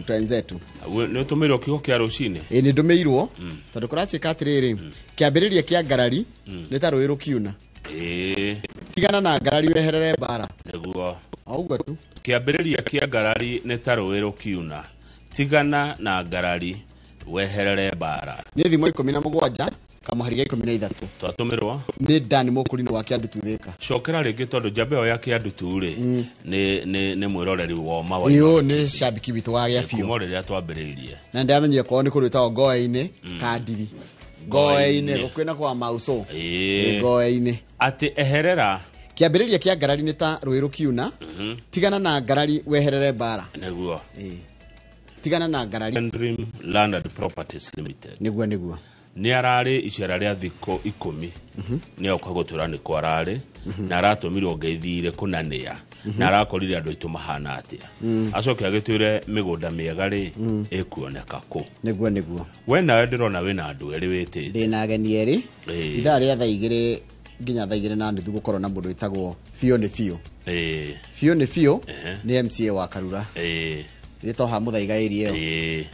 twenzetu. No tumiro kiko kia rucine. Ni ndumirwo tondu kurachi katiriri kiambiriria kia ngarari ni ta rũĩ rũkiuna. Tigana na ngarari weherere bara. Niguo. Auguo tu. Kiambiriria kia ngarari ni ta rũĩ rũkiuna. Tigana na ngarari weherere bara. Ni thimo 17 kamuhariga 13. Twatumirwo ni Dani Mũkũri wa Kĩandu Thika. Cokera ringi tondu njambeo ya Kĩandu tu ri ni mwiroreri wa mawa. Iyo ni shabiki witu wa gĩa biũ. Kumorera twambiririe. Na ndamenyire kwa ni kũrĩtwa ngoe-inĩ Kandiri. Ngoe-inĩ kwĩna kwa Mauso. Ngoe-inĩ. Ati eherera kiambiriria kia ngarari ni ta rũĩ rũkiuna. Tigana na ngarari weherere bara. Niguo. Tigana na ngarari. Dream Land and Properties Limited. Niguo. Ni arari icera ria thiko 10 ni okagutura ni kwarari na aratumirwo ngeithire kunania na arakorire andu itu mahana atia acoke agitwire migunda miega ri ikuoneka ku niguo we nawe ndirona wina andu eri witite ndina ageni eri ithaa ria thaa 2 nginya thaa 2 na nuthu gukorwo na mundu witagwo Fio ni Fio Fio ni Fio ni MCA wa Karura Rito ha muthaiga area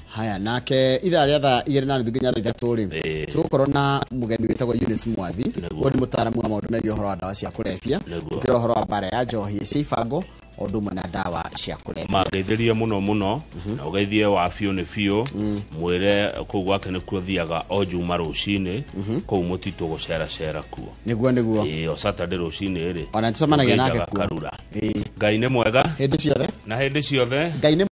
haya nake ithaa ria thaa 2 na nuthu nginya thaa 3 ri tukorwo na mugeni witagwo Eunice Mwathi wodi mutaramu wa maundu megiĩ uhoro wa dawa cia kurefia tukira uhoro wa bara ya njohi cia ibango ondu mwe na dawa cia kurefia mageithirie muno na ugeithie wa Fio ni Fio mwire ku gwake ni kuothiaga o juma rucine ku mutitu gucera kuo niguo o Saturday rucine ri ona tusomanagia nake ku Karura Ngai ni mwega hindi ciothe na hindi ciothe Ngai ni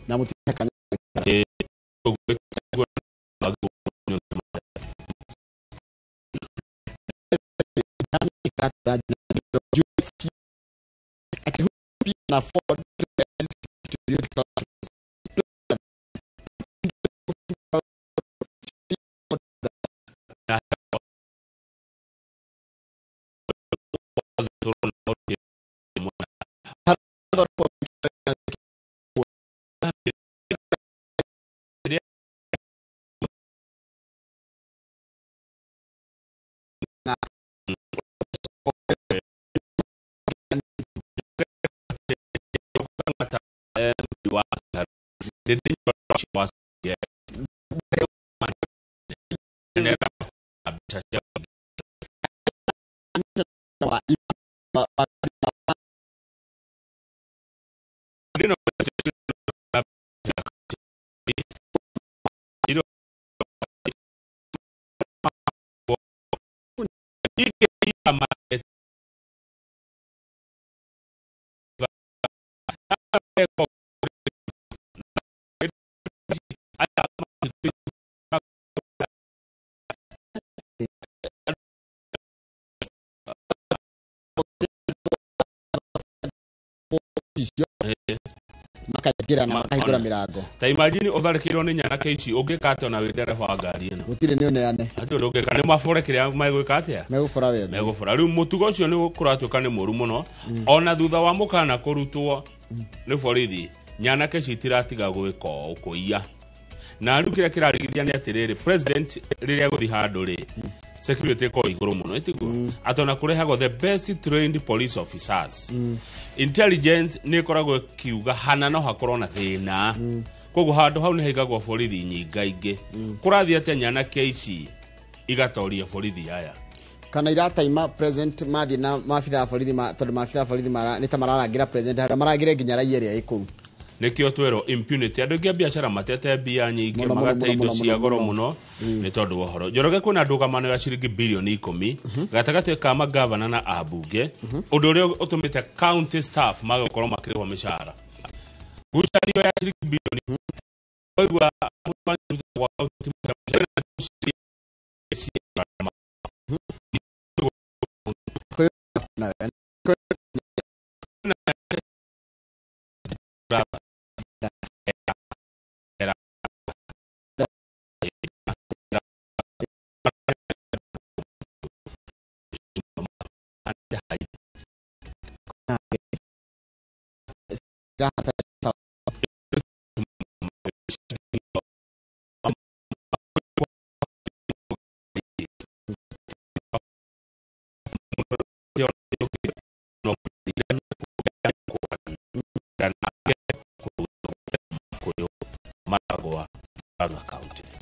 na mutika na afford makagira na makahingura mirango ta imagine otharekirwo ni nyanake ici ungikate ona wendere wa ngari ino gutire ni oneane ati ndungika ni mabore kiria megwika atia megubora wethe megubora riu mutugo ucio ni kuratuka ni muru muno ona thutha wa mukana kurutwo ni borithi nyanake citiratiga gwika ukuia na riu kiria kirarigithia ni atiriri president riria guthi handu ri security ko iguru muno itigo atona kurehago the best trained police officers intelligence ni koragwo kiuga hana no hakorwo na thina koguo handu hau ni haigagwo borithi nyingaingi kurathia ate nyanake ici igatoria borithi aya kana irataima president mathi na mafitha borithi tondu mafitha borithi ni ta mararangira president hara maragire nginya rai area ikuru nikio twero impunity andu ngia biashara matete bia nyingi magate indo cia goro muno ni tondu wohoro Njoroge kuna ndugamano ya ciringi bilioni 10 gatagate ka magavana na abunge undu uri utumite county staff magakorwo makirihwo mishahara gucanio ya ciringi bilioni oigwa wa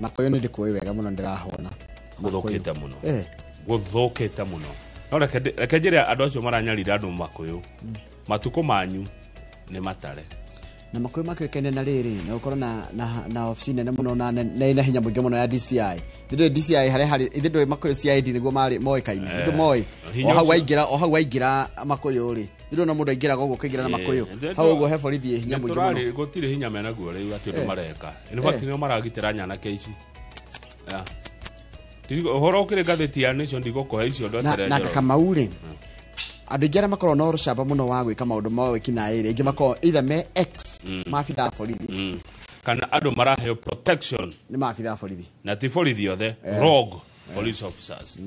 makoyo ni ndikuwe wega muno ndirahona guthokete muno guthokete muno no rekenjira andu acio maranyarira andu makoyo matuko manyu ni matare na makoyo makekene na riri na ukorwo na office nene muno na ina hinya mwingi muno ya DCI ndido DCI hari ithindo makoyo CID niguo mari moikaini ndu moi o hau waingira makoyo ri ndido na mundu aingira gogo kigira na makoyo hau go he borithi hinya mwingi muno gutire hinya mena guo riu ati ndu mareka in fact ni maragitira nyanake ici ndigo horo kire gatheti ya Nation ndigo ko icio ndo tere na kamauri andu ingera makoro no rucamba muno wa gwika maundu mawe kina iri ingi makoro either me ex mafitha borithi kana andu maraheo protection ni mafitha borithi na ti borithi othe rogue police officers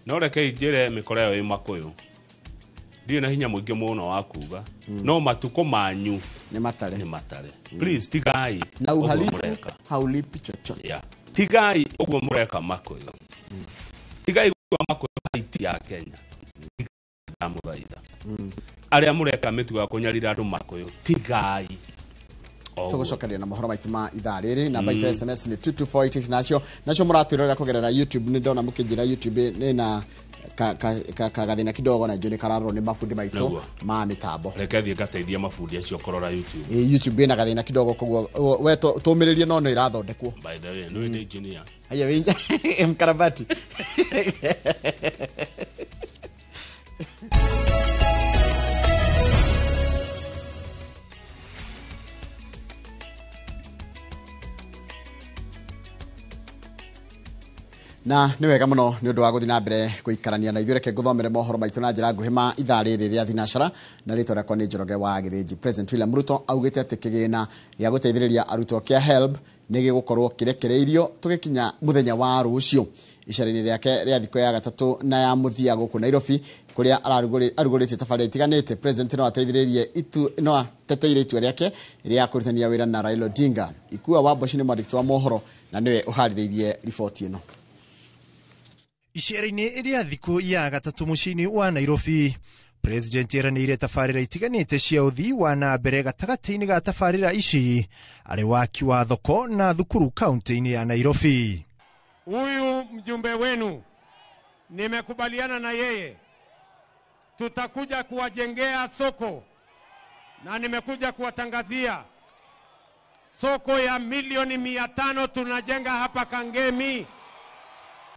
no reke njire mikoreo makoyo ndio na hinya mwingi muno wa kuga no matuko manyu ni matare please tigai na uhalifu haulipi chochote tigai ogwo mureka makoyo tigai kwa makoyo haiti ya Kenya amuthaitha aria mureka mitugo ya kunyarira andu makoyo tigai tugucokeria na mohoro maitu ma ithaa riri namba itu SMS ni 22488 nacio muratwirora kugerera YouTube ni ndona mukinjira YouTube ni na kagathina kidogo na njoni kararo ni mafundi maitu ma mitambo reke thie gateithia mafundi acio korora YouTube YouTube na gathina kidogo koguo we tumiririe no irathondekwo by the way no engineer aya we mkarabati na ni wega muno ni undu wa guthi na mbere guikarania na ithure ke guthomere mohoro maitu na njira nguhi ma ithaa riri ria thinashara na ritwa rakwa ni Njoroge wa Githiji. President William Ruto augite ati kigina gia guteithiriria arutwo kia HELB ni gigukorwo kirekereirio tugikinya muthenya wa rucio icaraini riake ria thiko ya gatatu na ya muthia guku Nairobi kuria arugurite tafari itiganite. President no ateithiririe no ateteire itua riake ria kurutania wira na Raila Odinga. Ikua wa Boshi ni mwandiki wa mohoro na niwe uhaririirie ripoti ino. Icera-inĩ rĩa thikũ ya gatatũ mũciĩ-inĩ wa Nairobi, President eranĩire tabarĩra itiganĩte cia ũthii wa na mbere gatagatĩ-inĩ ga tabarĩra ici arĩ waki wa thoko na thukuru kaunti-inĩ ya Nairobi. Huyu mjumbe wenu nimekubaliana na yeye, tutakuja kuwajengea soko na nimekuja kuwatangazia soko ya milioni 500 tunajenga hapa Kangemi.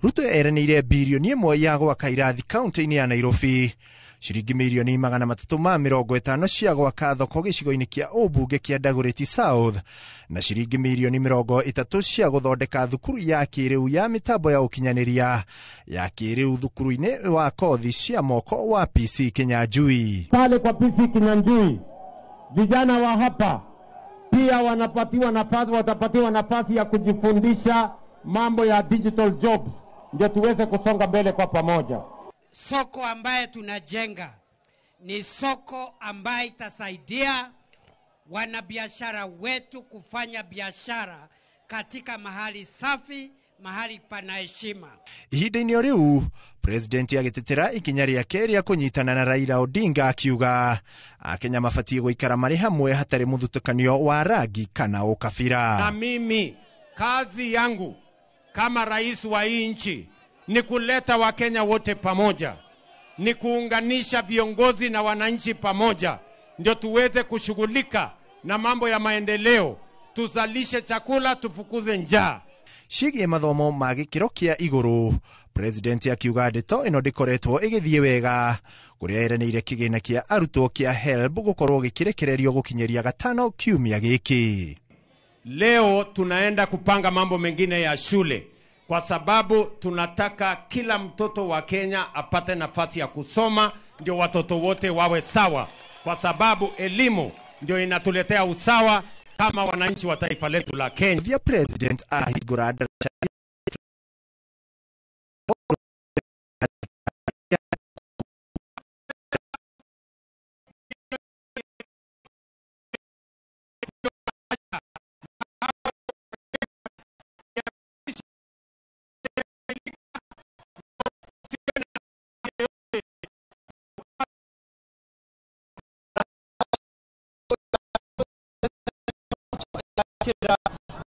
Ruto eranĩire bilioni 1 ya gwaka irathi kaunti-inĩ ya Nairobi, ciringi milioni 350 cia gwaka thoko gĩcigo-inĩ kĩa ũmbunge kĩa Dagoretti South na ciringi milioni 30 cia gũthondeka thukuru ya kĩrĩu ya mitambo ya ũkinyanĩria ya kĩrĩu thukuru-inĩ wa kothi cia moko wa PC Kinyanjui. Pale kwa PC Kinyanjui vijana wa hapa pia watapatiwa nafasi ya kujifundisha mambo ya digital jobs, ndio tuweze kusonga mbele kwa pamoja. Soko ambaye tunajenga ni soko ambaye itasaidia wanabiashara wetu kufanya biashara katika mahali safi, mahali pana heshima. Ihinda-inĩ o rĩu, President agĩtetera ikinya rĩake rĩa kũnyitana na Raila Odinga akiuga Akenya mabatie gũikara marĩ hamwe hatarĩ mũthutũkanio wa rangi kana ũkabira. Na mimi kazi yangu kama rais wa hii nchi ni kuleta Wakenya wote pamoja, ni kuunganisha viongozi na wananchi pamoja, ndio tuweze kushughulika na mambo ya maendeleo, tuzalishe chakula, tufukuze njaa. Ciĩgiĩ mathomo ma gĩkĩro kĩa igũrũ, President akiuga ndeto ĩno ndĩkoretwo ĩgĩthiĩ wega, kũrĩa eranĩire kĩgĩna kĩa arutwo kĩa HELB gũkorwo gĩkĩrekererio gũkinyĩria gatano kiumia gĩkĩ. Leo tunaenda kupanga mambo mengine ya shule, kwa sababu tunataka kila mtoto wa Kenya apate nafasi ya kusoma, ndio watoto wote wawe sawa, kwa sababu elimu ndio inatuletea usawa kama wananchi wa taifa letu la Kenya. The President ahingũra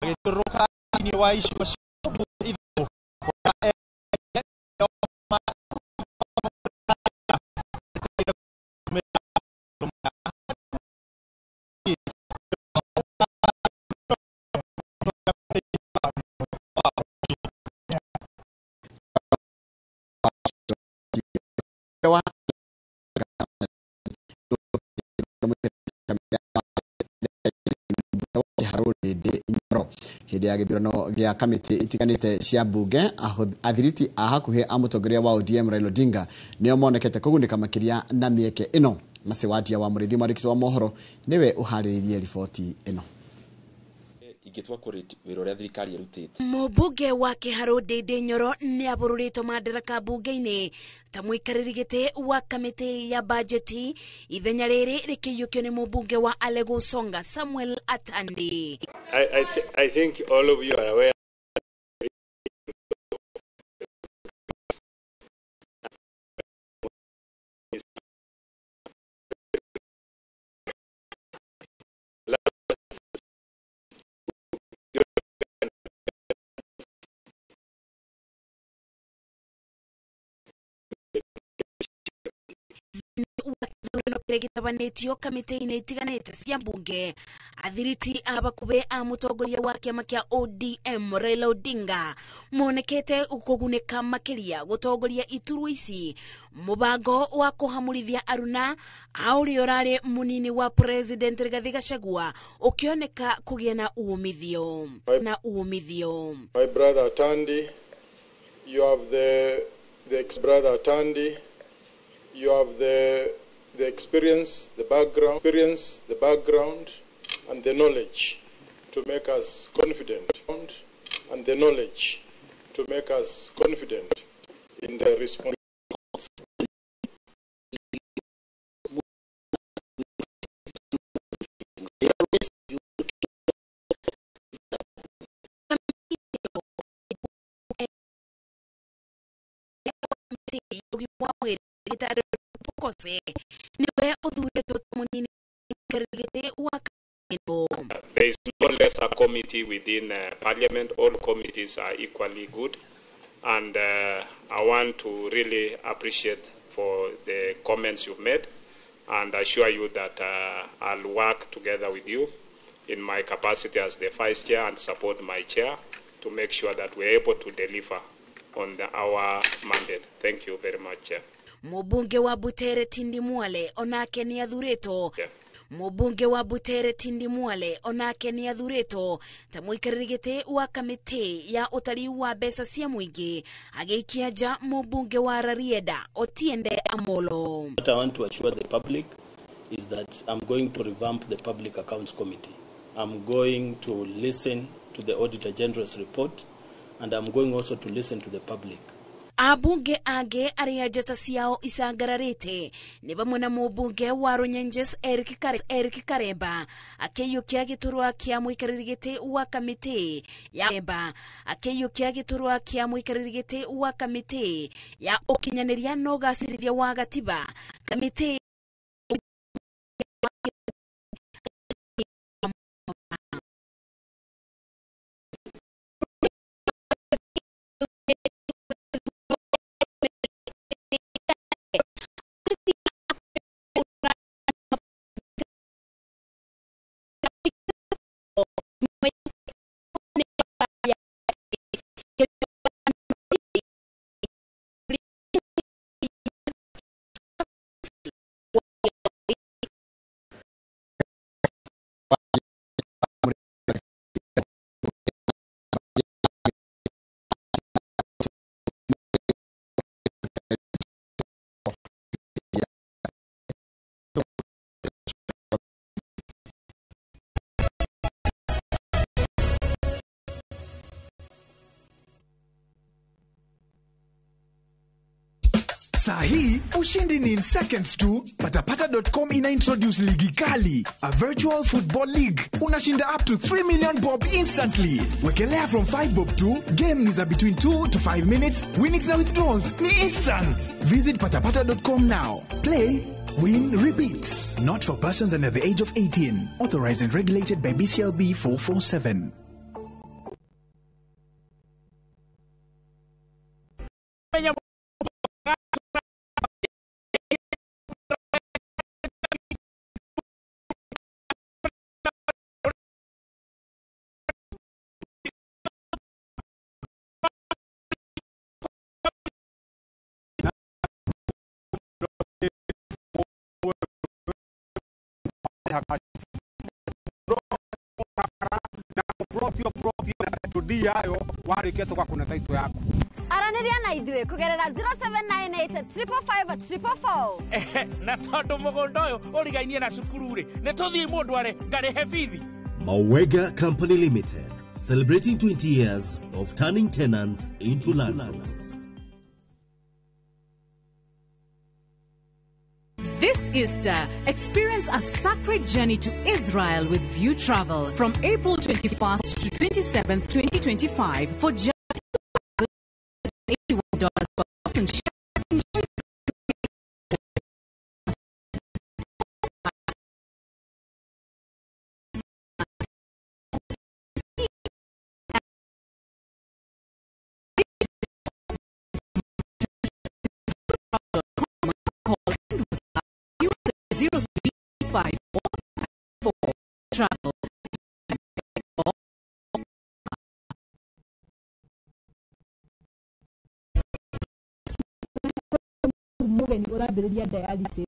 agĩtũrũka thĩinĩ wa icigo cia ithuĩ hĩndĩ ya gĩthurano gĩa kamĩtĩ itiganĩte cia mbunge, athiriti a hakuhĩ a mũtongoria wa ODM Raila Odinga nĩo monekete kũgunĩka makĩria na mĩeke ĩno. Macewadia wa mũrĩithi mwandĩki wa mohoro nĩwe ũharĩrĩirie riboti ĩno. Mũmbunge wa Kĩharũ Ndĩndĩ Nyoro nĩ abũrũrĩtwo madaraka mbunge-inĩ ta mũikarĩri gĩtĩ wa kamĩtĩ ya bajeti, ithenya rĩrĩ rĩkĩiyũkio nĩ mũmbunge wa Alego Songa Samuel Atandi. I think all of you are aware gĩtabanĩtio kamĩtĩ-inĩ itiganĩte cia mbunge. Athiriti a bakuhĩ a mũtongoria wa kĩama kĩa ODM Raila Odinga monekete kũgunĩka makĩria gũtongoria iturwa ici, mũbango wa kũhamũrithia aruna a ũrĩa ũrarĩ mũnini wa President Rigathi Gachagua ũkĩoneka kũgĩa na uumithio. My brother Atandi, you have the ex-brother Atandi, you have the experience, the background, and the knowledge to make us confident, in the response. wa mwiri Ndagitari Bukose niwe uthuretwo munini karigite wa There is no lesser committee within Parliament. All committees are equally good. And I want to really appreciate for the comments you've made and assure you that I'll work together with you in my capacity as the Vice Chair and support my Chair to make sure that we're able to deliver on our mandate. Thank you very much, Chair. Mubunge wa Butere Tindi Mwale onake ni athuretwo. Mubunge wa Butere Tindi Mwale onake ni athuretwo ta muikarigite wa kamiti ya utari wa mbeca cia muingi agiikia nja mubunge wa Rarieda Otiende Amolo. What I want to assure the public is that I'm going to revamp the Public Accounts Committee. I'm going to listen to the Auditor General's report and I'm going also to listen to the public. Abunge age aria njata ciao isangararite ni bamwe na mubunge wa Runyenjes Eric Karemba akiyukia giturwa kia muikarigite wa kamiti ya Karemba akiyukia giturwa kia muikarigite wa kamiti ya ukinyaniria no gasirithia wa gatiba kamiti Sahi, ushindi ni in seconds tu. Patapata.com ina introduce ligi kali, a virtual football league. Unashinda up to 3 million bob instantly. Wekelea from 5 bob tu. Game ni za between 2 to 5 minutes. Winnings na withdrawals ni instant. Visit patapata.com now. Play, win, repeat. Not for persons under the age of 18. Authorized and regulated by BCLB 447. yayo wariketo kwa kuna taisto yako araniria na ithuĩ kugerera 0798554444 na tondu mugondo uyu urigainie na cukuru ri ne tuthii mundu are ngarihe bithi. Mawega Company Limited, celebrating 20 years of turning tenants into landlords. This Easter, experience a sacred journey to Israel with View Travel from April 21st to 27th, 2025 for just $81 per person. Travel. Dialysis.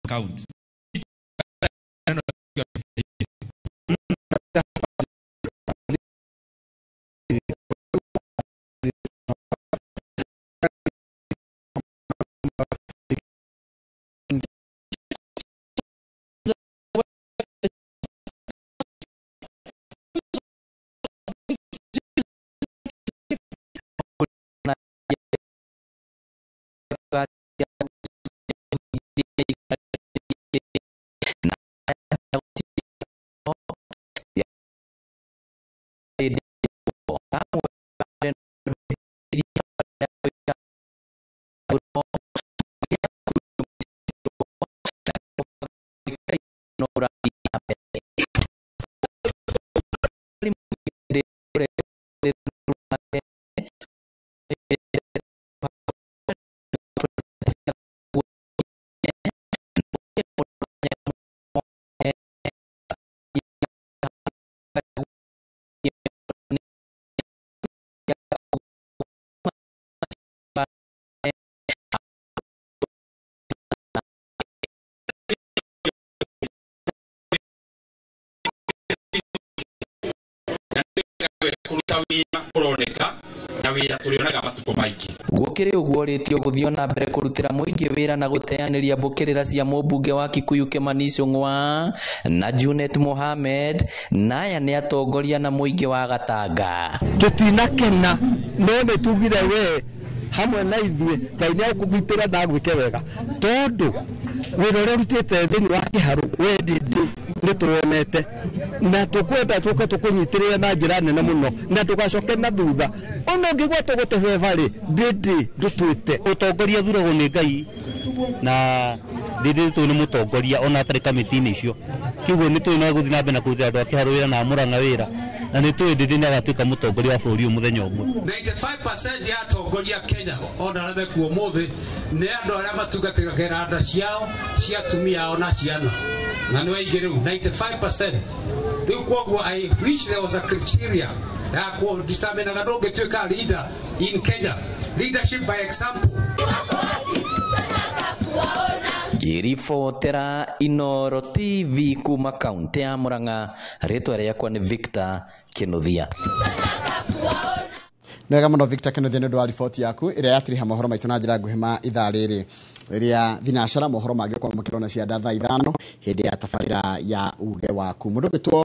Count. Gukiri uguo ritio guthio na mbere kurutira muingi wira na guteaniria mbukirira cia mubunge wa Kikuyu Kimani Ichung'wa na Junet Mohamed naya ni atongoria na muingi wa Gatanga. Tutinakena no ne tugire we hamwe na ithue Ngai ni akugitira ndagwike wega tondu wira rutite thini wa kiharu we ndindi ni tuonete na tukwenda tuke tukunyitirire na njira nene muno na tugacoke na thutha ono ngigwa tugute bebari ndindi ndutwite utongoria thuragwo ni Ngai na ndindi tu ni mutongoria ona atari kamiti-ini icio kiguo ni tu no guthi na mbere na kurutira andu akiharu wira na Murang'a wira na ni tu ndindi ni agatuika mutongoria wa bũrũri muthenya umwe. 95% ya atongoria Kenya ona arĩa mekuo ũmũthĩ nĩ andũ arĩa matungatagĩra nda ciao cia atumia ao na ciana na nĩ waingĩ rĩu 95%. Rĩu koguo I wish there was a criteria ya kũdeterminaga ndũngĩtuĩka leader in Kenya. Leadership by example. Kiribotera Inoro TV kuma kaunti ya Murang'a, ritwa riakwa ni Victor Kinuthia. Nega muno Victor Kinuthia nĩ ũndũ wa riboti yaku ĩrĩa yatiriha mohoro maitũ na njĩra nguhĩ ma ithaa rĩrĩ rĩrĩa thinacara mohoro mangĩkorwo mũkĩrona cia thaa 5 hĩndĩ ya tabarĩra ya uge waku mũndũ wĩtwo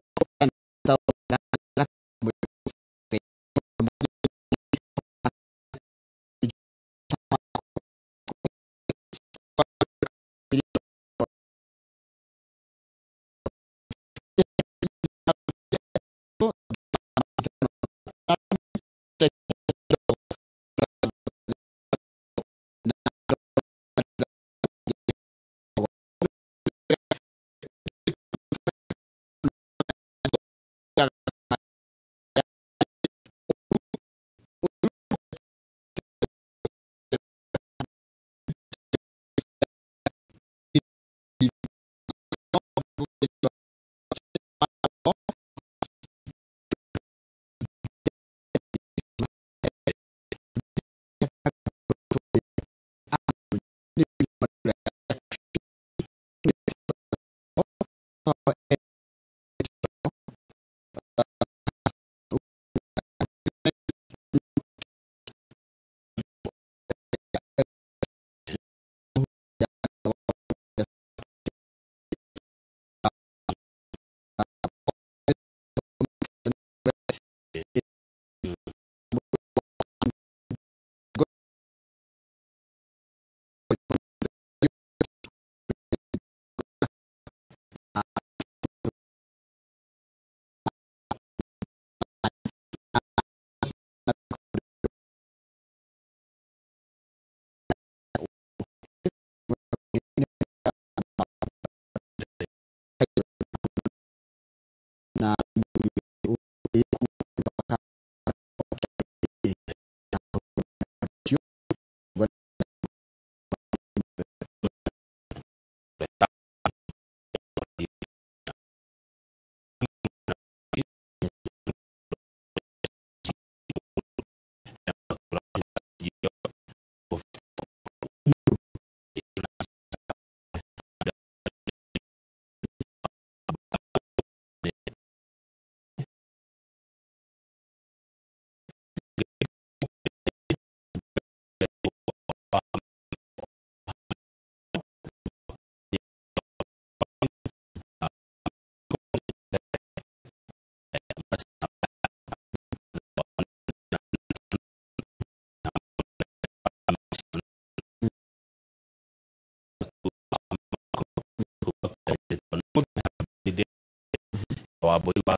wa boy wa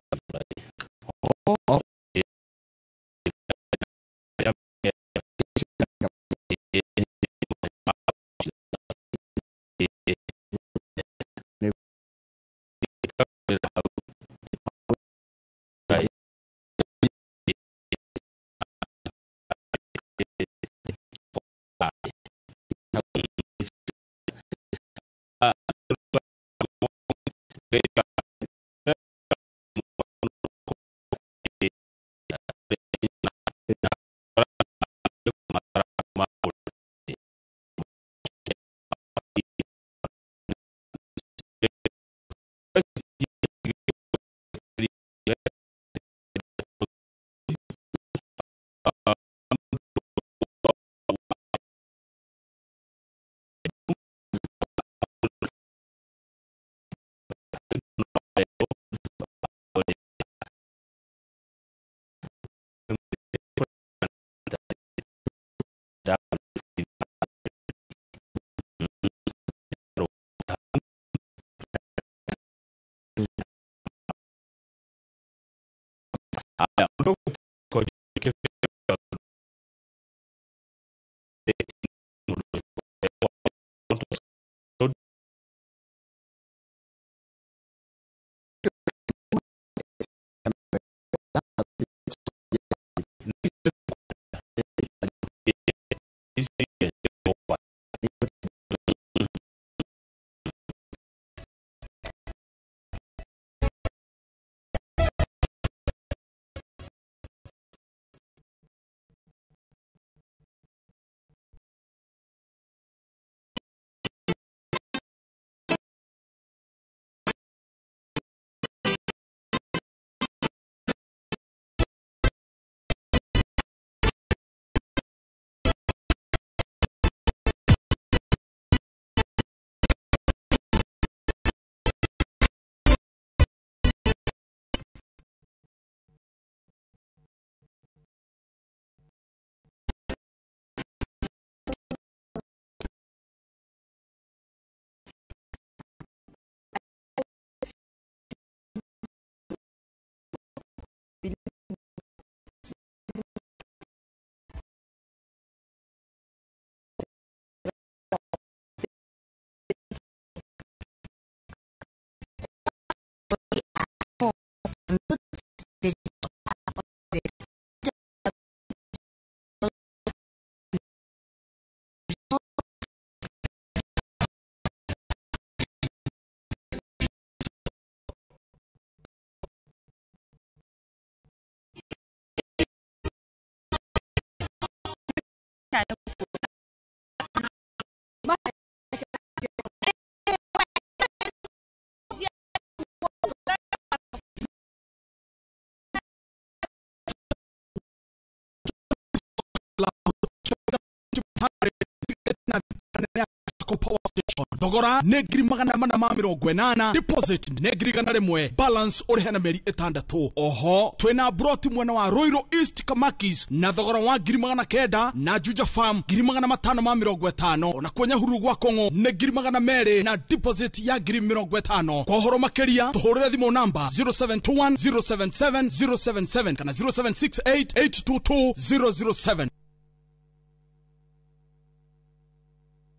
Power Station thogora nĩ ngiri magana mana ma mĩrongo ĩnana, deposit nĩ ngiri igana rĩmwe, balance ũrĩhe mĩeri ĩtandatũ. Oho twĩna broti mwena wa Roiro East Kamakis na thogora wa ngiri magana kenda, na Juja Farm ngiri magana matano ma mĩrongo ĩtano, na kwenye huru gwa Kongo nĩ ngiri magana merĩ na deposit ya ngiri mĩrongo ĩtano. Kwa ũhoro makĩria tũhũrĩre thimũ namba 0721 077 077 kana 0768 822 007.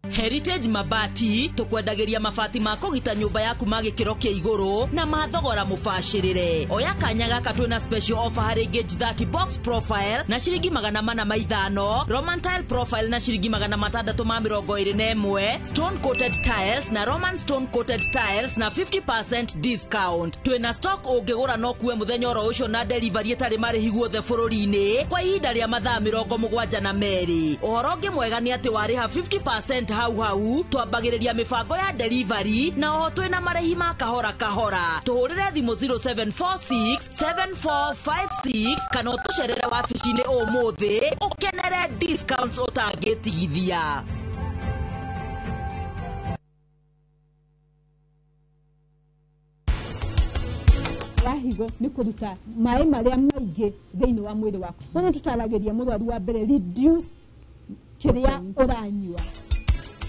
Heritage Mabati tukwendagiria mabati ma kugita nyumba yaku magikiro kia iguru na mathogora mubashirire. Oya kanya gaka twina special offer hari gauge 30 box profile na shiringi magana mana ma ithano, Roman tile profile na shiringi magana matandatu ma mirongo iri na imwe, stone coated tiles na Roman stone coated tiles na 50% discount. Twina stock ungigura no kuwe muthenya oro ucio na delivery etari marihi guothe bururi-ini kwa ihinda ria mathaa 72 na meri. Uhoro ungi mwega ni ati wariha 50% hau twambagiriria mibango ya delivery na oho twina marehi ma kahora kahora. Tuhurire thimu 0746 7456 kana tucerere wabici-ini umuthi ukenere discounts utangitigithia. Rahigo ni kuruta mai maria maingi thiini wa mwiri waku. None tutarageria murwaru wa mbere reduce kiria uranyua.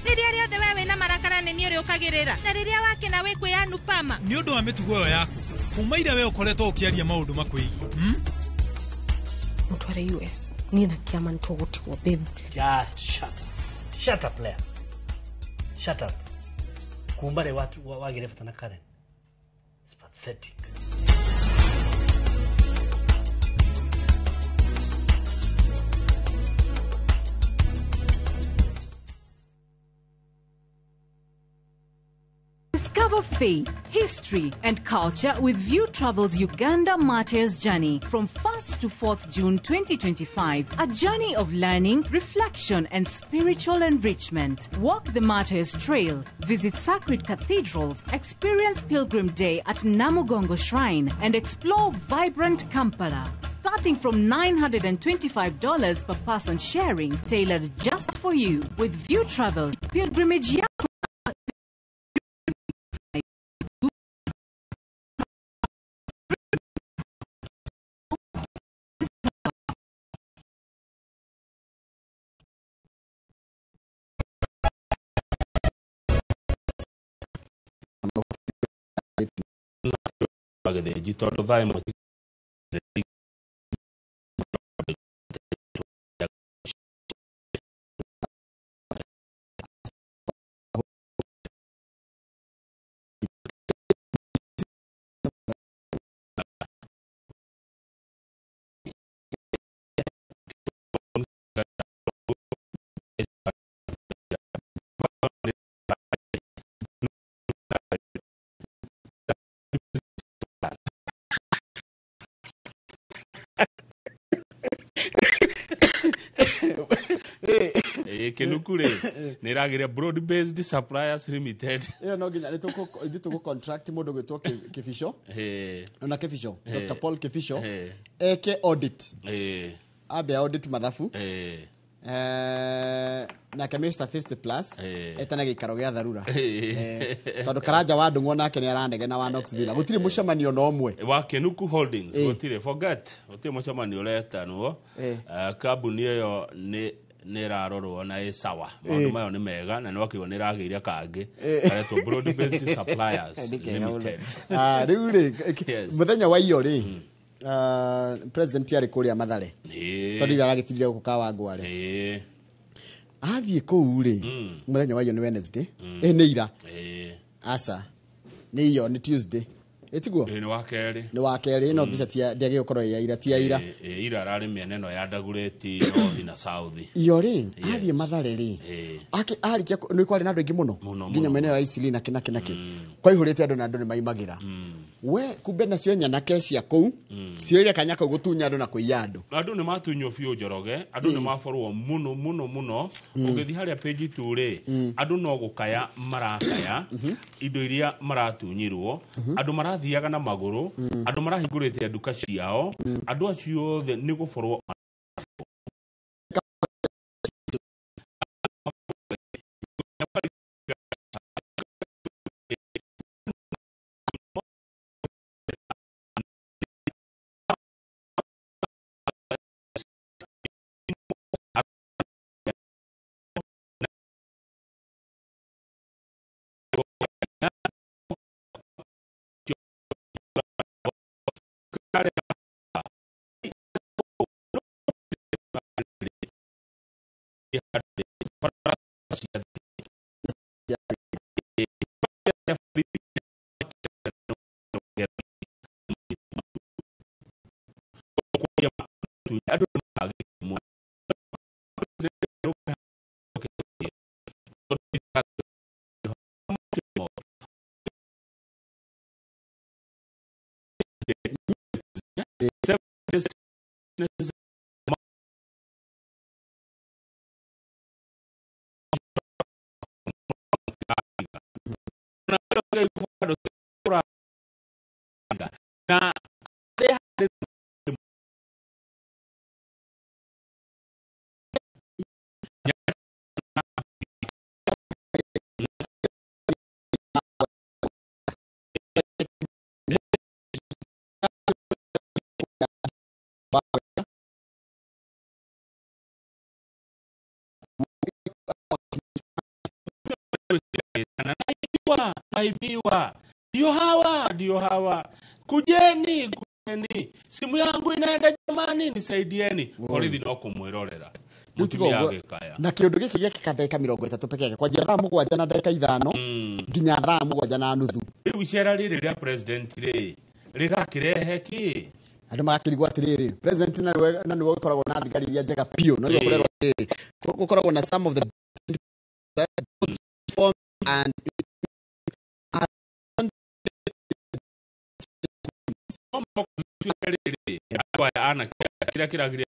Riria riothe wewe na marakara ni uri ukagirira na riria wakena we kwiyanu pama ni undu wa mitugo yaku Kumaira we ukoretwo ukiaria maundu makwigi. Mutware US. Ni na kiama ntogutigwo babe. Just shut up. Shut up, Leah. Shut up. Kumbare watu wagire fatana Karen. It's pathetic. Discover faith, history, and culture with View Travel's Uganda Martyrs Journey from 1st to 4th June 2025. A journey of learning, reflection, and spiritual enrichment. Walk the Martyrs Trail, visit sacred cathedrals, experience Pilgrim Day at Namugongo Shrine, and explore vibrant Kampala. Starting from $925 per person sharing, tailored just for you. With View Travel, pilgrimage Bagade todo vai mo Kenukure niragire broad based suppliers limited no ginya nituko contract mundu gwitwo Kifisho na Kifisho Dr. Paul Kifisho eke audit abe audit mathafu na Mr. 50 plus etana gikaro gya dharura tondu karanja wa ndung'o nake ni arandege na wa Knoxville gutire mucemanio no omwe wa Kenuku Holdings gutire forget gutire mucemanio letanwo kambuni iyo ni rarorwo na isawa maundu mayo ni mega na ni wakiwa ni ragiria kangi areto broad based suppliers limited riu ri muthenya wa iyo ri president yari kuria Mathare tondu ira agitithire gukawa ngware athie kuu ri muthenya wa iyo ni Wednesday ni ira asa ni iyo ni Tuesday etiguo ni wa keri no bisa tia ndege gukorwo ya ira tia ira ira rari mieneno ya Ndagureti north na south iyo ri athie Mathare ri arikia ni kwari na andu ingi muno nginya mene wa Isili na kinaki kwa ihurite andu na andu ni maimagira we kumbe na cio nyana kecia kuu cio ile kanyaka gutunya andu na kuiya andu ni matunyo fio Njoroge andu ni maforwo muno ugithi haria page 2 ri andu no gukaya marakaya indo iria maratunyirwo andu marathiaga na maguru andu marahingurite nduka ciao andu acio othe ni guforwo aibiwa ndio hawa kujeni, simu yangu inaenda jamani, nisaidieni. Polithi no kumwirorera mutumia agikaya na kiundu giki gikika ndagika 30 peke yake kwanjia thaa 7 na ndagika 5 nginya thaa 7 na nuthu. Riu icera riri ria president rigakirehe ki andu magakirigwo atiriri president na niwe gukoragwo na thigari iria njega pio no gukoragwo gukoragwo na some of the form and ana kila kiragire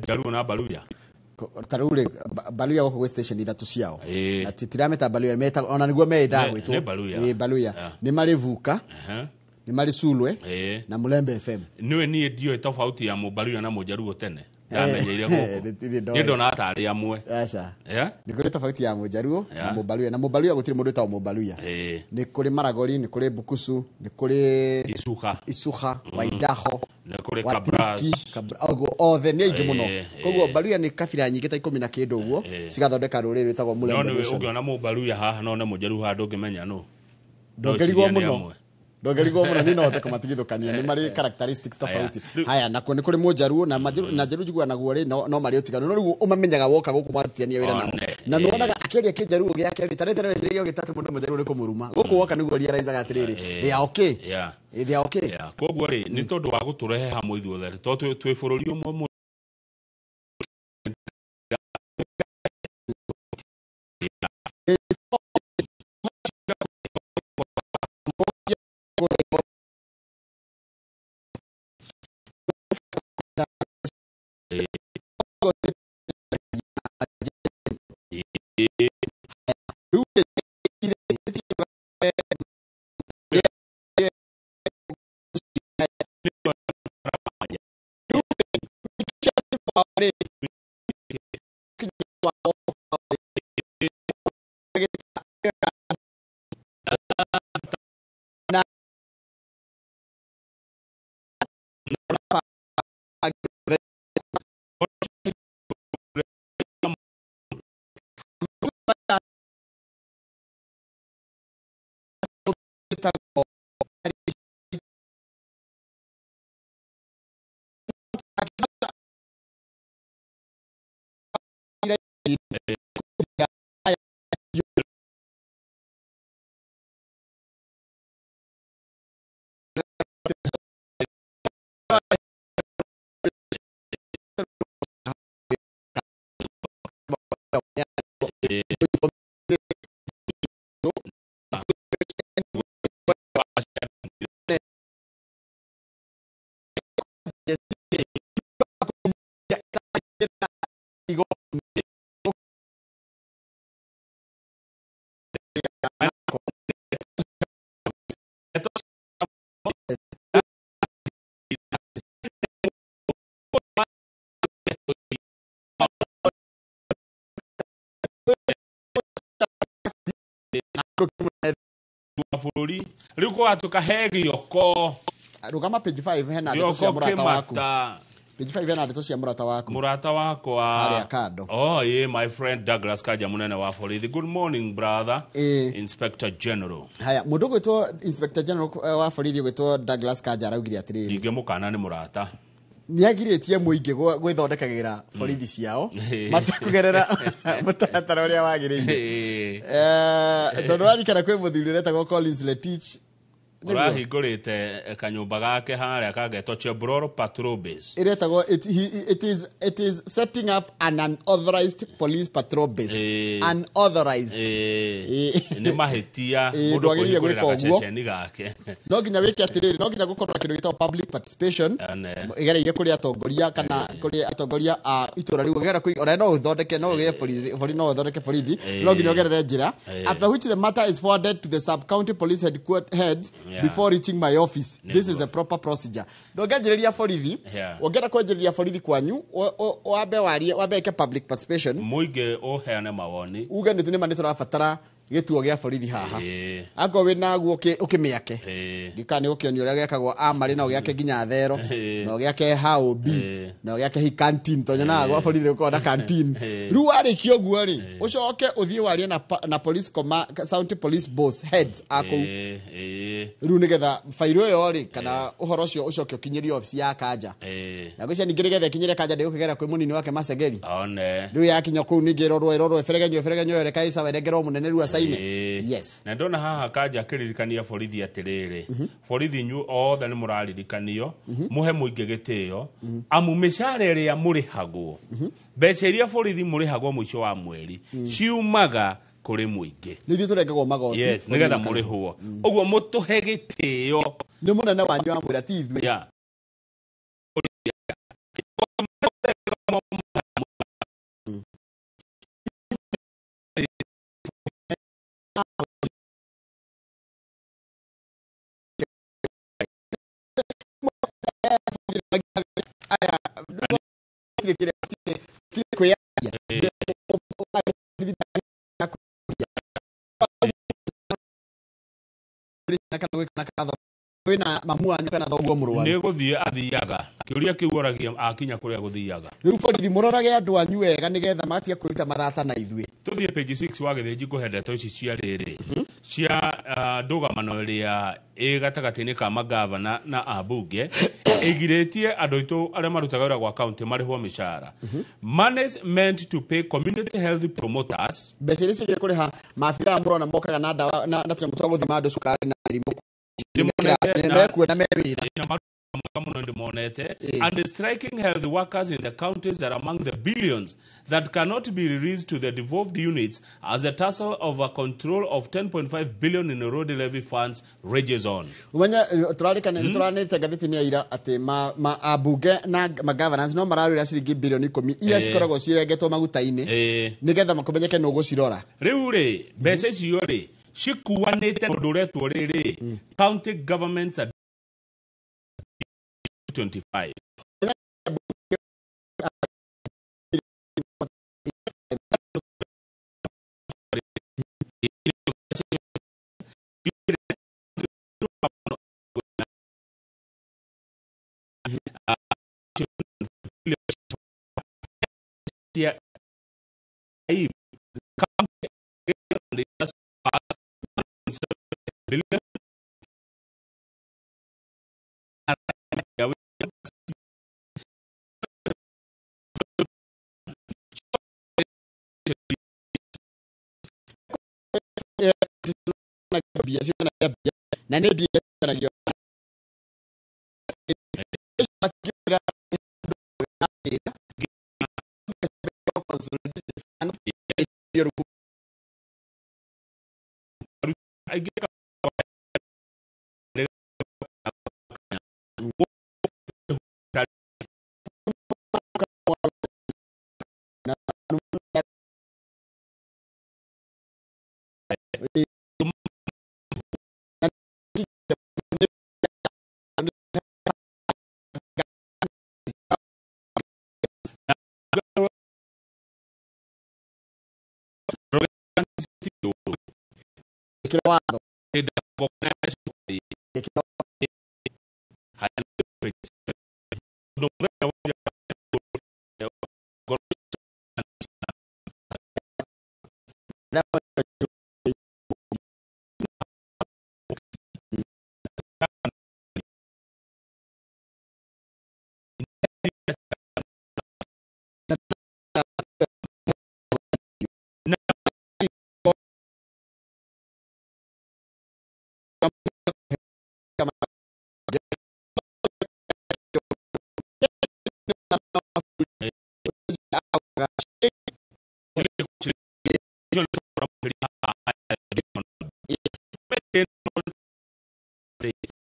Jaruo na Baluya tarure Baluya goko gwe station ithatu ciao na titirameta Baluya meta ona niguo meenda gwitwo Baluya ni mari Vuka ni mari Sulwe na Mulembe FM niwe nie dio tofauti ya Mubaluya na Mujaruo tene ndamenyeire goko ni ndona atari amwe acha ni kuri tofauti ya Mujaruo na Mubaluya gutiri mundu ta Mubaluya ni kuri Maragoli ni kuri Bukusu ni kuri Isuha Waidaho na kuri Kabras othe ni aingi muno koguo Baluya ni kabira nyingi ta 10 na kindu uguo cigathondeka ruriri rwitagwo Mulembe no ungiona Mubaluya haha no ne Mujaruo handu ngimenya no ndongerigwo muno ni no teka matigithukania ni mari characteristics tofauti haya nako ni kuri Mujaruo na Jaruo njigua naguo ri no mari utigano no riu umamenyaga woka guku marutithania wira nao na nuonaga akeria ke Jaruo giake ritarete na weciria gitatu mundu Mujaruo ni kumuruma guku woka niguo realize atiriri they are okay they are okay koguo ri ni tondu wa guturehe hamwe ithuothe to twi bururi umwe bururi riu kwa tukahe yoko rugama page 5 hena ndeto cia murata waku page 5 hena ndeto cia murata wako hali kado my friend Douglas Kaja munene wa borithi. Good morning brother. Inspector General haya mundu gwitwo Inspector General wa borithi gwitwo Douglas Kaja araugire atiriri ninge mukana ni murata niagiritie muingi gwithondekagira borithi ciao matakugerera mutaratara uria wagiriire tondu arikana kwi muthuri retagwo Collins Letich urahingurite kanyumba gake haria kagetwo Chebroro Patrol Base iretagwo it is setting up an unauthorized police patrol base unauthorized ni mahitia mundu agirire gwika gaceceni gake no nginya wiki atiriri no nginya gukorwo kindu gitwa public participation igereire kuri atongoria kana kuri atongoria itura riu gera kwi ora no uthondeke no uge borithi no uthondeke borithi no nginya ugerere njira after which the matter is forwarded to the sub county police heads before reaching my office. This is a proper procedure. Ndongereria borithi ongera kwenjereria borithi kwanyu wambe ke public participation muige uheane mawoni uge nitune mani turabatara gituo gia borithi haha ako wina guo ukimiake gikani ukionio uria gekagwo amari no giake nginya thero no giake haobi no giake hi canteen tonye na gwa borithi uko na canteen ru ari kioguo ri ucoke uthie warie na police county police boss heads ako ru nigetha fairo yo ri kana uhoro cio ucoke ukinyirio office ya Kaja na gwicia ningi nigetha kinyire Kaja ndi ukigera kwi munini wake Masegeri ru yakinya ku ningirorwo eferegenyo reka isa werengerwo munene ru yes na ndona haha Kaja akiririkania borithi atiriri borithi nyu othe ni muraririkanio muhe muinge gitio amu mishara iria murihagwo mbeca iria borithi murihagwo mwisho wa mweri ciumaga kuri muinge nithio turengagwo magoti yes nigetha murihwo uguo mutuhe gitio ni munene wanyu wa mwira ti ithwe wina mamua nyakana thoguo murwa ni guthie athiaga kiuria kiuoragia akinya kuria guthiaga riu borithi murorage andu anyu wega nigetha matia kuruta mathata na ithwe tuthie page 6 wa githinji kuhendeto ici cia riri cia ndugamano iria gatagati-ini ka magavana na abunge igiritie andu itu aria marutaga wira gwa county marihwo mishara money meant to pay community health promoters mbeca iria ciagire kuriha maabitha murona mokaga na ndawa na tunyamũ twa guthima andu cukari na mĩrimũ and striking health workers in the counties are among the billions that cannot be released to the devolved units as the tussle over control of 10.5 billion in road levy funds rages on. Umenya turanite gathiti-ini ira ati abunge na governance no mararira ciringi bilioni 10 iria cikoragwo cirengetwo maguta-ini nigetha makumenyeke no gucirora riu ri mbeca icio ri cikuanite undu uretwo riri county governments are 25 na ne bia na yo Ekira watho.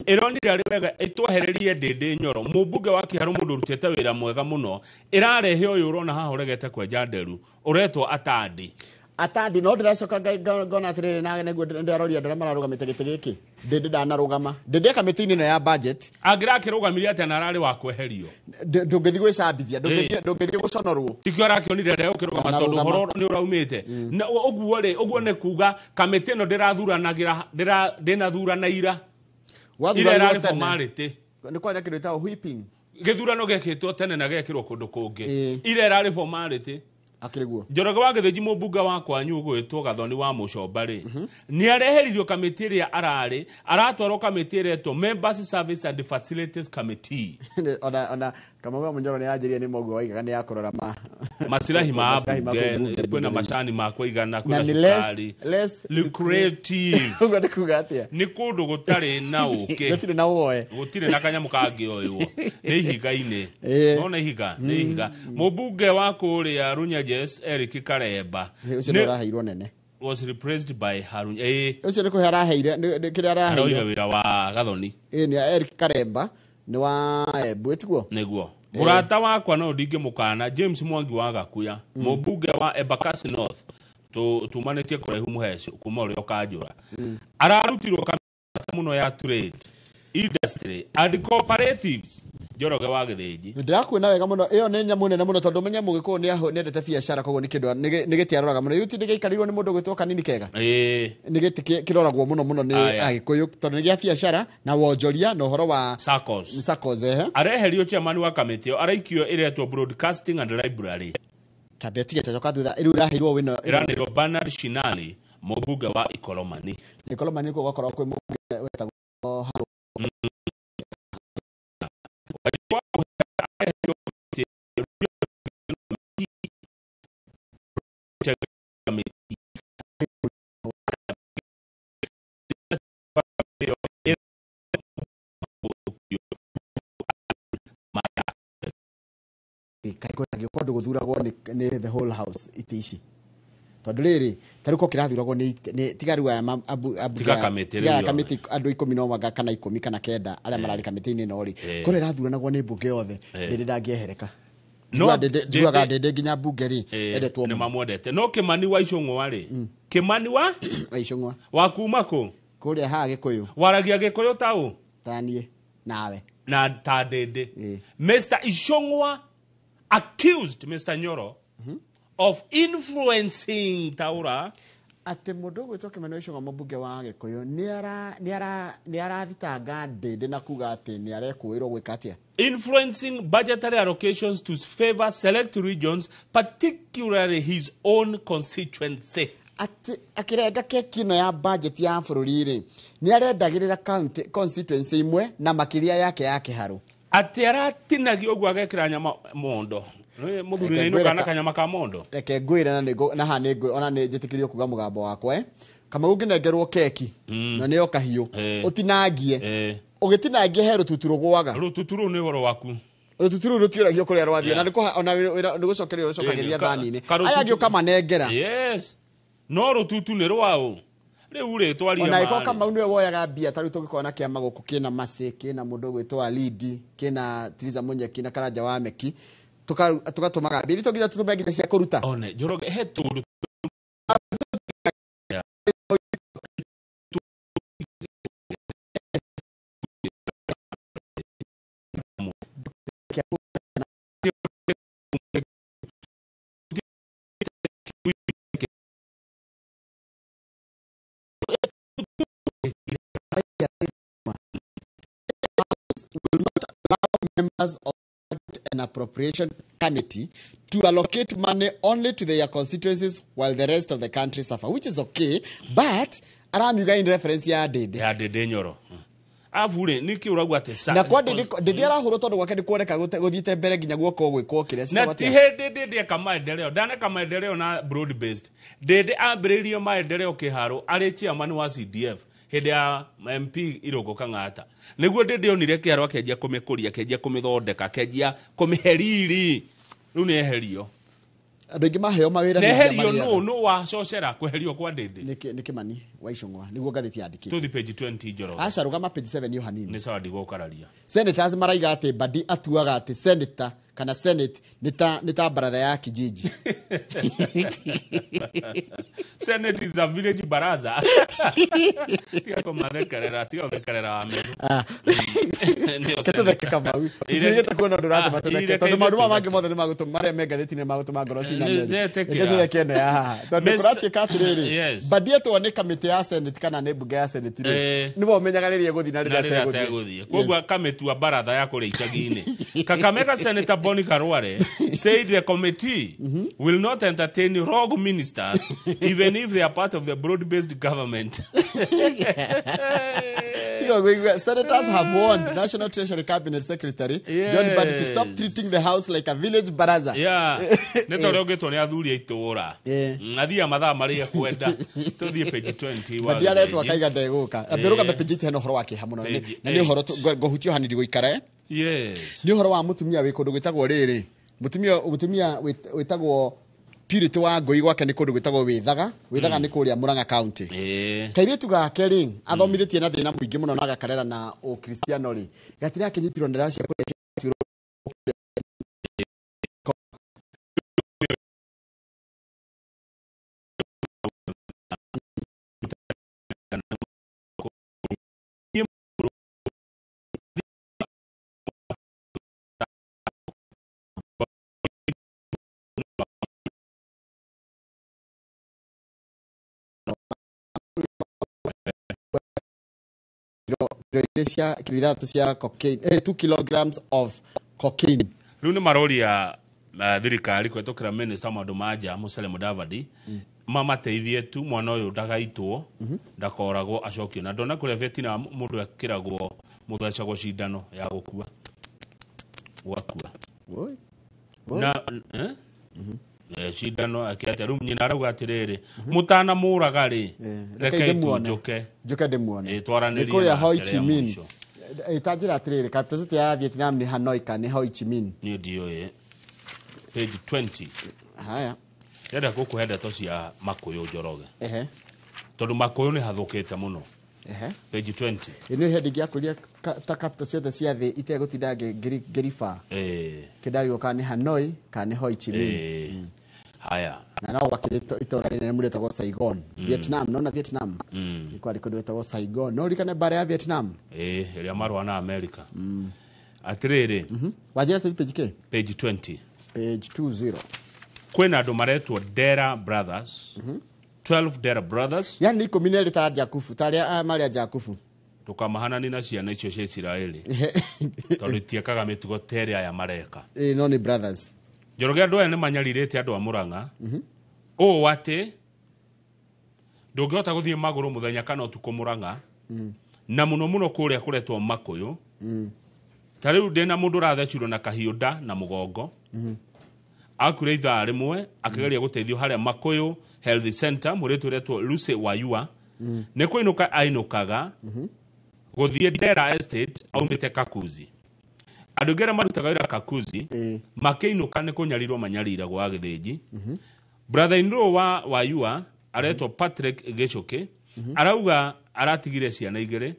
Irondire ari wega itwehererie Ndindi Nyoro mubunge wa Kiharu mundu rutete wira mwega muno irarehe uyu urona haha uregete kwenja nderu uretwo Atandi no ndiracoka ngona atiriri na neguo ndiroria ndara mararugamite giti giki Ndindi ndanarugama Ndindi kamiti-ini no ya budget angirakirugamirie ati narari wa kweherio ndungithi gwicambithia ndungithi guconorwo tikio arakionire rero ukirugama tondu horo ni uraumite uguo ne kuga kamiti no ndinathurana ira ira formality ni kwa nekiro ta whipping githurano gekitwo tene na gekirwo kundu kungi ira irari formality akiriguo Njoroge wa Githinji mubunge wa kwanyu gwitwo Gathoni wa Mucomba ri ni areheririo kamiti iria arari aratwarwo kamiti iretwo Members Service and Facilities Committee ona kama Munyoro ni ajirie ni mogu waigaga ni akorora masirahi ma bunge kwena macani ma kuigana kwena sukari lucrative ugo ni kuga atia ni kundu gutari na uke gutire na woe gutire na kanyamu kangi oywo ni higa-ini no na higa mubunge wa kuria Runyajes Eric Karemba ucio araheirwo nene was replaced by Harun ucio ni kuhera heire kiri araheirwo wira wa Gathoni ni Eric Karemba ni wa Bwetiguo neguo murata wakwa no ndinge mukana James Mwangi wa Gakuya mubunge wa Embakasi North tumanetie kuraihu muheco kuma urio kanjura ararutirwo kamata muno ya trade industry and cooperatives Njoroge wa Githinji ndirakwina wega muno iyo ni nyamu nene muno tondu menya mugiko ni endete biacara koguo ni kindu ni gitiaroraga muno yuti ndigikarirwo ni mundu gwitwo kanini kega ni giti kiroragwo muno ni agikuyu tondu ni gia biacara na wonjoria na uhoro wa SACCOS areherio chairman wa kamiti araikio iretwo Broadcasting and Library kabeti getacoka thutha iru raheirwo wino iranirwo Bernard Shinali mubunge wa Ikolomani ko gwakorwo kwi mubunge wetagwo Haru kondo guthuragwo ni the whole house itici tondu riri taruko kirathuragwo ni tigaru aya kamiti andu 10 no manga kana 10 kana kenda aria marari kamiti-ini no ri kore rathuranagwo ni mbunge yothe ndiri ndangiehereka no nduaga Ndindi nginya mbunge ri endetwo ni mamwendete no Kimani wa Icung'wa ri Kimani wa Icung'wa wa kuma ku kuria ha Gikuyu waragia Gikuyu tau tanie nawe na ta Ndindi Mr. Icung'wa accused Mr. Nyoro of influencing Taura ate mundu gwitwo Kimani Icung'wa mubunge wa Gikuyu ni arathitanga Ndindi na kuga ati ni arekuirwo gwika atia influencing budgetary allocations to favor select regions, particularly his own constituency. Akirenga kekino ya budget ya bururi ri ni arendagirira constituency imwe na makiria yake ya Kiharu ati aratinagio ogwa gekira nyama mondo muthuri ni nukana kanyama ka mondo reke ngwira na ha ni ona ni njitikirio kuga mugambo wakwa kama unginengerwo keki na niyo kahiu utinangie ugitinangie he rututuru gwaga rututuru ni woro waku rututuru rutiuragio kuria rwathio na niko ona ni gucokerio ucokagiria thani-ini aya ngio kama nengera yes no rututu ni rwao riu ri twaria ona iko kama unwe woyaga bia tari tugikona kiama guku kina Masi kina mundu gwitwa Lidi kina Triza Munye kina Karanja wa Meki tukatumaga bili tugira tutumegira cia kuruta one Njoroge he tundu will not allow members of an appropriation committee to allocate money only to their constituencies while the rest of the country suffer, which is okay, but aramuga in reference ya dede. Ya dede nyoro. Avule niki uragwa tesa. Na kwa dede arahuro tondu gwake ni kuoneka guthiite mbere nginya guoko gwikwo kire. Na ti hende dede kama endeleo. Dana kama endeleo na broad based. Dede ambiririo maendeleo kiharo ari chairman wa CDF. Hede ya MP Irungu Kang'ata. Niguo dede onire kiharo akenjia kumikuria, akenjia kumithondeka, akenjia kumiheriri. Riu ni eherio. Andu ingi maheo mawira ni eherio no wa cocera kweherio kwa dede. Ni Kimani wa Icung'wa niguo ngathiti yandiki. To the page 20 Njoroge. Aca rugama page 7 yo hanini. Ni sawa digo kararia. Senators maraiga ati Badi atuaga ati senator kana senate nita brother ya kijiji. Senate is a village baraza. Tia koma thekerera, tia thekerera ameru. Keto theke kama wi. Kirigeta kuona ndurate matetheke. Tondu maundu mangi mothe ni magutuma maria mengathiti ni magutuma ngoro cina meri. Keto theke no ya. Tondu kurati katiriri. Badi atone kamite ya senate kana ne bunge ya senate ri. Nibo menyagaririe guthi na rira teguthi. Kogwa kametua baratha ya kule icagini. Kakamega Senator Boni Karware said the committee will not entertain rogue ministers even if they are part of the broad-based government. Senators have warned National Treasury Cabinet Secretary John Badi to stop treating the house like a village baraza. Yeah. Neto rogeto ni athuri aitora. Athia mathaa maria kwenda. Tuthie page 20 wa. Badi aretwa kaiga ndeguka. Aberuka me page 10 horo wake hamuno. Ni horo gohutio hanidi goikara. Yes. Ni horo wa mutumia wi kundu gwitagwo riri. Mutumia witagwo Purity wa Ngui gwake ni kundu gwitagwo Withaga ni kuria Murang'a County. Kairitu gake ri athomithitie na thina muingi muno na agakarera na Ukristiano ri. Gatira kinyitirwo ndara cia kuria cocaine, 2 kilograms of cocaine. Rune maroria thirikari kwetokera minister maundu maja Musalia Mudavadi mamateithie tu mwana uyu ndagaitwo ndakoragwo acokio na ndona kuria vetina mundu akiragwo muthacagwo cindano ya gukua wakua na cindano akiatia riu nyina arauga atiriri mutana muraga ri reke njuke ndimuone twaranirie kuria Ho Chi Minh itajira atiriri capital ya Vietnam ni Hanoi kana Ho Chi Minh ni dio page 20 haya yenda kukuhenda to cia Makuyu Njoroge tondu Makuyu ni hathukite muno page 20 ino hendi gya kuria ta capital ciothe cia thi itegutinda ngirifa kidari okani Hanoi kana Ho Chi Minh haya na no wakirito itora rine mureta go Saigon Vietnam no na Vietnam ni kwari kundu wetagwo Saigon no rikane bare ya Vietnam iria marwa na America atiriri wajira page ke page 20 page 20 kwena andu maretwo Dera Brothers 12 Dera Brothers yani community ta Jakufu taria maria Jakufu tukamahana na ciana icio cia Israeli tondu tiekaga mitugo tere aya mareka no ni brothers Njoroge andu aya ni manyaririte andu a Murang'a o wate ndungihota guthie maguru muthenya kana utuko Murang'a na muno kuria kuretwo Makuyu tariu ndena mundu rathecirwo na kahiunda na mugongo akure ithaa rimwe akigeria guteithio haria Makuyu Health Center muritu retwo Lucy Wayua ne kuinuka ainukaga guthie Dera Estate aumite Kakuzi andu ngera marutaga wira Kakuzi makiinuka ne kunyarirwo manyarira gwa githiji brother in law wa Wayua aretwo Patrick Gichuki arauga aratigire ciana igire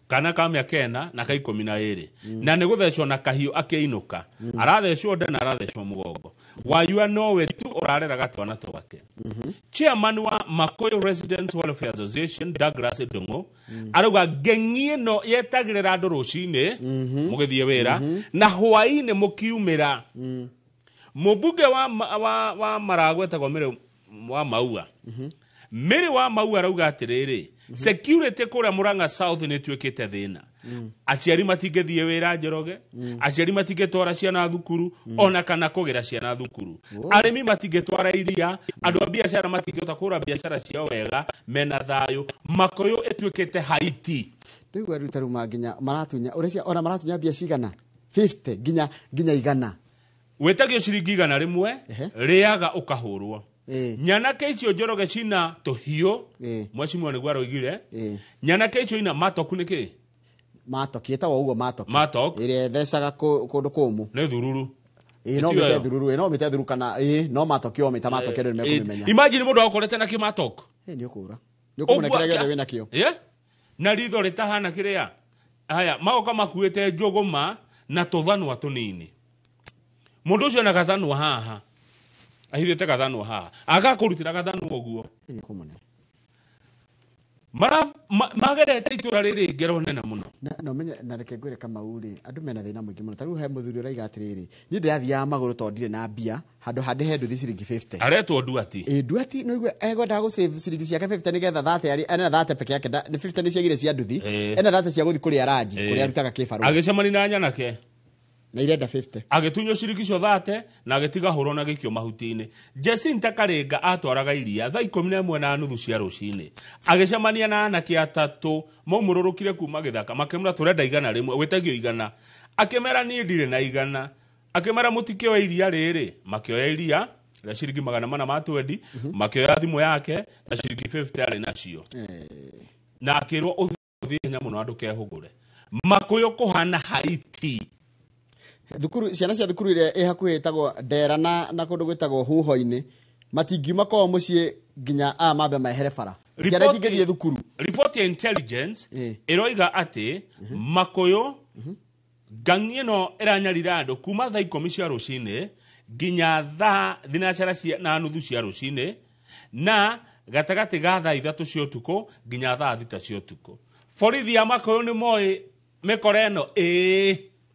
kana kamya kena na kai 12 na ne guthecwo na kahiu akiinuka arathecwo nda na arathecwo mugongo Wayua nowe tu orarera gatwana twake chairman wa Makuyu Residents Welfare Association Douglas Ndungu arauga gengie no yetagirira andu rucine mugithie wira na hwaini mukiumira mubunge wa Maragwe tagomere wa Maua Mary wa mau arauga atiriri security kura Murang'a South ni twikite thina aciari matingethie wira Njoroge aciari matingetwara ciana thukuru ona kana kugira ciana thukuru arimi matingetwara iria andu a biashara matingeta kura biashara ciao wega mena thayo makoyo etwikite Haiti riu arutaru maginya maratunya urecia ona maratunya bia cigana 50 ginya igana wetagio ciringi igana rimwe riaga ukahurwo nyanake icio Njoroge cina tuhio mwacimwe ni gwaroigire nyanake icio ina matoku niki matoki etagwo ugo matoki ire thecaga kundu kumu ne thururu no mite thururu no mite thururu kana no matoki o mita matoki ndio mekumenya imagine mundu akorete na kimatoko ni ukura ni ukumunekera gothe wina kio na ritho ritahana kiria haya magoka makuete njogoma na tuthanwa tunini mundu ucio na gathanwa haha ahithete gathanwa haha agakurutira gathanwa oguo ni kumune magerete itura riri ngero nene muno no menye na reke ngwire kama uri andu mena thina mwingi muno taru he muthuri uraiga atiriri ni ndathia maguru tondire na mbia handu hande he nduthi ciringi 50 aretwo Duati Duati no igwe egwenda go save ciringi ciake 50 nigetha 30 ari ena 30 peke yake ni 50 ni ciagire cia nduthi ena 30 cia guthi kuri araji kuri arutaga kifaru agicemani na nyanake na irenda 50 agetunyo ciringi cio 30 na agetiga horo na gikio mahutini Jacinta Karenga atwaraga iria thaa 11 na nuthu cia rucini agicemania na anake atatu maumururukire kuma githaka makemura turenda igana rimwe wetagio igana akemera ni ndire na igana akemera mutikio wa iria riri makioya iria na ciringi 400 matwendi makioya thimu yake na ciringi 50 ari nacio na akirwo uthie nyamu no andu kehugure makuyo kuhana Haiti thukuru ciana cia thukuru ire ihakuhe tagwo Ndera na kundu gwitagwo Huho-ini matingiuma kwao mucie ginya mambe mahere bara ciana tingethie thukuru report ya intelligence iroiga ati makuyo gangi no iranyarira andu kuma thaa 10 cia rucini ginya thaa thinacara cia na nuthu cia rucini na gatagati ga thaa 3 cia utuku ginya thaa 6 cia utuku borithi ya makuyo ni moi mikoreno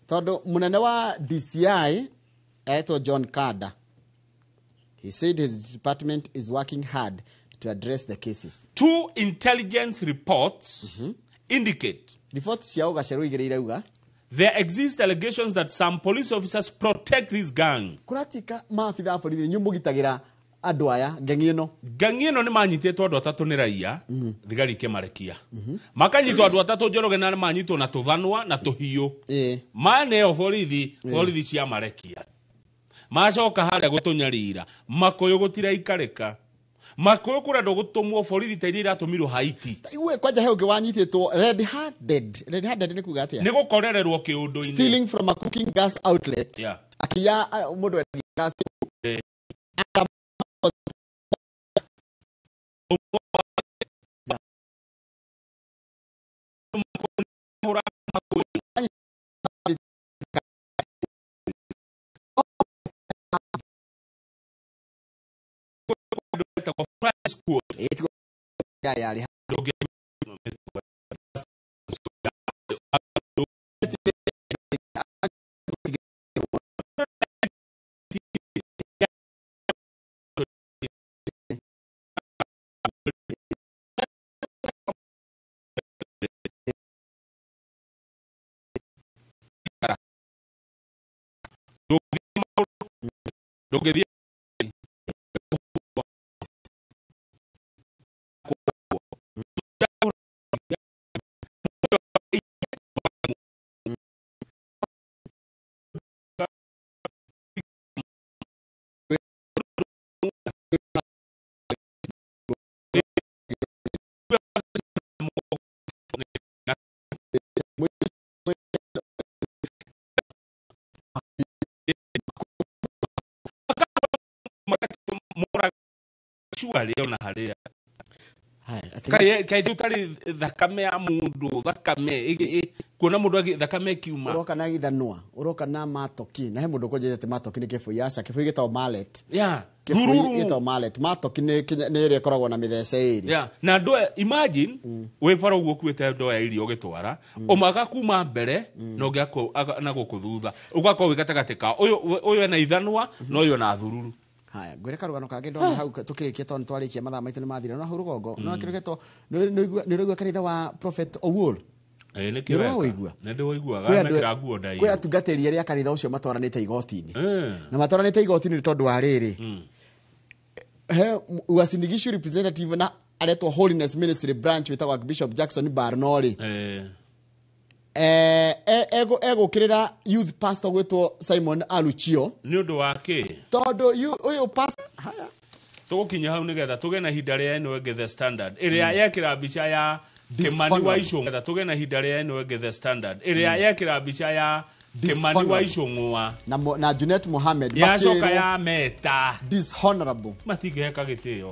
Todo munene wa DCI aitwa John Kada. He said his department is working hard to address the cases. 2 intelligence reports indicate there exist allegations that some police officers protect this gang. Kuratika maafitha a borithi nyumugitagira andu aya gangi ino ni manyititwo andu atatu ni raia thigari kimarekia makanyitwo andu atatu Njoroge na manyitwo na tuthanwa na tuhio mane o borithi cia marekia macoka haria gutunyarira makuyu gutira ikareka makuyu kurendo gutumwo borithi ta iria iratumirwo Haiti iwe kwanja he ungi wanyititwo red handed ni kuga atia ni gukorererwo kiundu-ini stealing from a cooking gas outlet akiya mundu gas leo na haria kai tutari thakame ya mundu thakame kuona mundu thakame kiuma uroka na githanwa uroka na matoki na he mundu kujete matoki ni kifo yaca kifo gitao mallet kifo gitao mallet matoki ni ire koragwo na mithece iri na ndo imagine we faro gukuite ndo ya iri ogitwara umaga kuma mbere no giako na gukuthutha ugako wikatagate ka uyu na ithanwa no uyu na thururu haya gwire karugano kage ndona hau tukirikia ton twarikia mathaa maitu ni mathira no hau rugongo no kirugeto ni rugwa kanitha wa prophet Owuor ni kiwega ndio waiguaga na kiraguo ndai kwe atungatiri aria kanitha ucio matwaranite igoti-ini na matwaranite igoti-ini tondu wa riri he Uasin-Gishu representative na aretwa Holiness Ministry branch witagwa Bishop Jackson Barnoli ego kirira youth pastor gwetwo Simon Aluchio ni undu wake tondu uyu pastor tugukinya hau nigetha tuge na hinda ria eno the standard iria yekira bicha ya Kimani wa Icung'wa tuge na hinda ria eno the standard iria yekira bicha ya Kimani wa Icung'wa na Junet Mohammed yacoka ya meta dishonorable matigeka gitio